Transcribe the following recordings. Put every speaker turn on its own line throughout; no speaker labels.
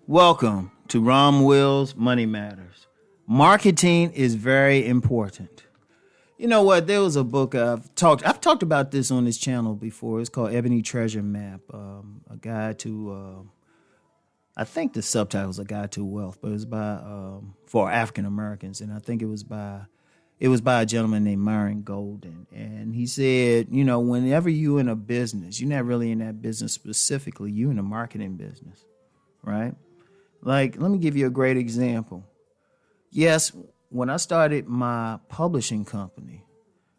Welcome to Rom Wills Money Matters. Marketing is very important. You know what? There was a book I've talked about this on this channel before. It's called Ebony Treasure Map. A guide to I think the subtitle is A Guide to Wealth, but it was by for African Americans, and I think it was by a gentleman named Myron Golden. And he said, whenever you're in a business, you're not really in that business specifically, you're in a marketing business, right? Like, let me give you a great example. Yes, when I started my publishing company,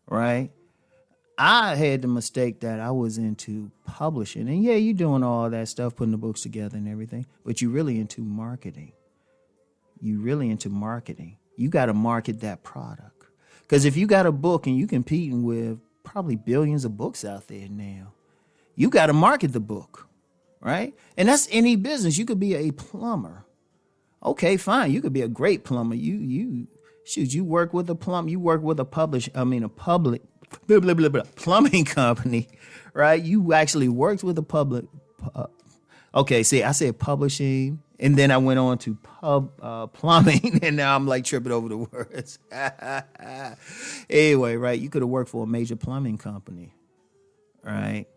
right, I had the mistake that I was into publishing. And yeah, you're doing all that stuff, putting the books together and everything, but you're really into marketing. You got to market that product. Because if you got a book and you're competing with probably billions of books out there now, you got to market the book. Right? And that's any business. You could be a plumber. Okay, fine. You could be a great plumber. You work with a plumber. You work with a public plumbing company, right? You actually worked with a public. Okay, see, I said publishing, and then I went on to plumbing, and now I'm like tripping over the words. Anyway, right? You could have worked for a major plumbing company, right?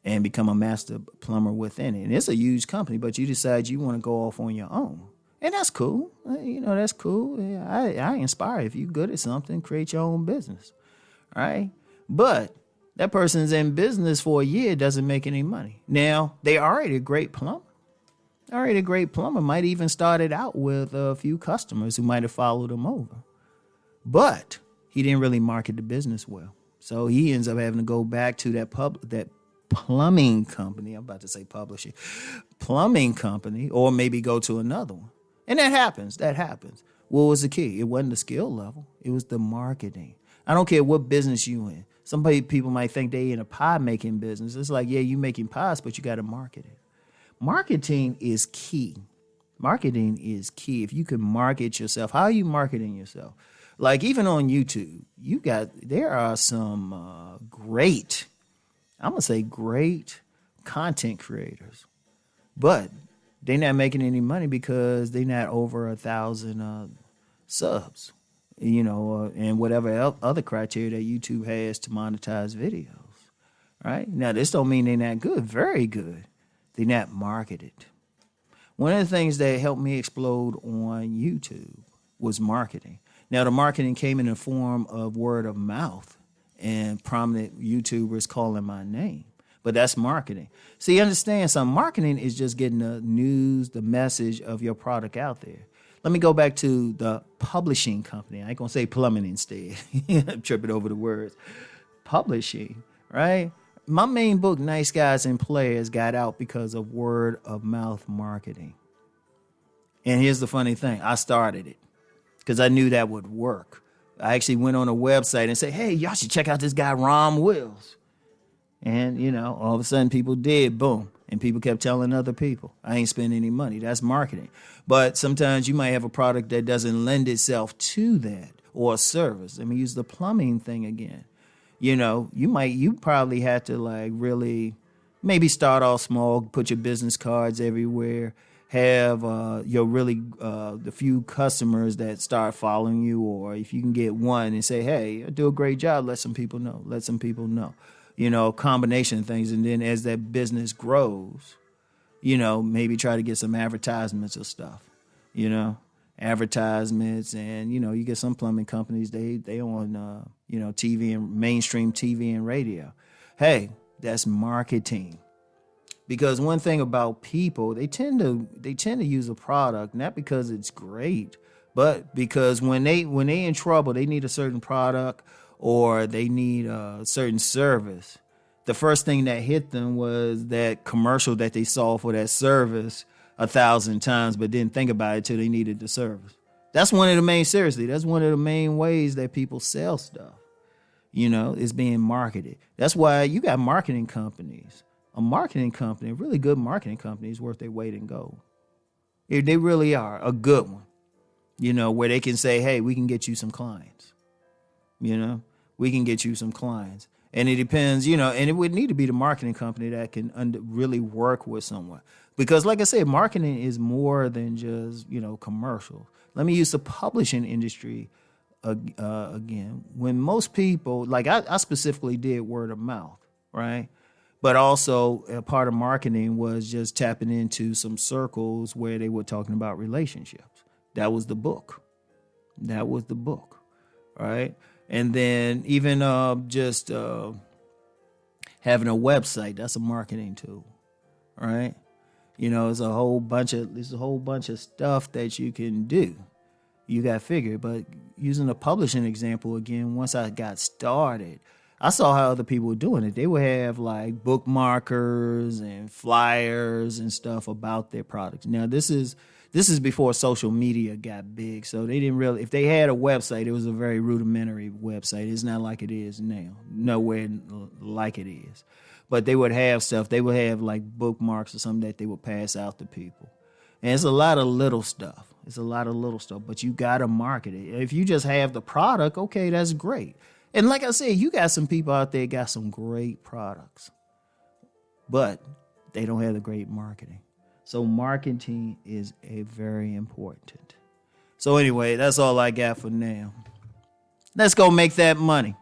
And become a master plumber within it. And it's a huge company, but you decide you want to go off on your own. And that's cool. That's cool. Yeah, I inspire. If you're good at something, create your own business, right? But that person's in business for a year, doesn't make any money. Now, they already a great plumber. Might even started out with a few customers who might have followed him over. But he didn't really market the business well. So he ends up having to go back to that plumbing company. I'm about to say publishing. Plumbing company, or maybe go to another one. And that happens. What was the key? It wasn't the skill level. It was the marketing. I don't care what business you in. People might think they in a pie making business. It's like, yeah, you making pies, but you got to market it. Marketing is key. If you can market yourself, how are you marketing yourself? Like even on YouTube, there are some great content creators, but they're not making any money because they're not over 1,000 subs, and whatever other criteria that YouTube has to monetize videos, right? Now, this don't mean they're not good. Very good. They're not marketed. One of the things that helped me explode on YouTube was marketing. Now, the marketing came in the form of word of mouth and prominent YouTubers calling my name. But that's marketing. See, understand something. Marketing is just getting the news, the message of your product out there. Let me go back to the publishing company. I ain't going to say plumbing instead. I'm tripping over the words. Publishing, right? My main book, Nice Guys and Players, got out because of word of mouth marketing. And here's the funny thing. I started it because I knew that would work. I actually went on a website and said, hey, y'all should check out this guy, Rom Wills. And, all of a sudden people did, boom. And people kept telling other people, I ain't spending any money. That's marketing. But sometimes you might have a product that doesn't lend itself to that or a service. Let me use the plumbing thing again. You probably had to really maybe start off small, put your business cards everywhere, have the few customers that start following you, or if you can get one and say, hey, I do a great job, let some people know. Combination of things. And then as that business grows, maybe try to get some advertisements or stuff, advertisements. And, you get some plumbing companies, they on, TV and mainstream TV and radio. Hey, that's marketing. Because one thing about people, they tend to use a product, not because it's great, but because when they in trouble, they need a certain product or they need a certain service. The first thing that hit them was that commercial that they saw for that service 1,000 times, but didn't think about it till they needed the service. That's one of the main ways that people sell stuff, is being marketed. That's why you got marketing companies. A really good marketing company is worth their weight in gold. They really are a good one, where they can say, hey, we can get you some clients, And it depends, and it would need to be the marketing company that can really work with someone. Because like I said, marketing is more than just, commercial. Let me use the publishing industry again. When most people, like I specifically did word of mouth, right? But also a part of marketing was just tapping into some circles where they were talking about relationships. That was the book. That was the book, right? And then even just having a website, that's a marketing tool, right? There's a whole bunch of stuff that you can do. You got to figure. But using the publishing example again, once I got started, I saw how other people were doing it. They would have like bookmarkers and flyers and stuff about their products. Now this is before social media got big, so they didn't really. If they had a website, it was a very rudimentary website. It's not like it is now. Nowhere like it is. But they would have stuff. They would have like bookmarks or something that they would pass out to people. And it's a lot of little stuff. But you got to market it. If you just have the product, okay, that's great. And like I said, you got some people out there got some great products, but they don't have the great marketing. So marketing is a very important. So anyway, that's all I got for now. Let's go make that money.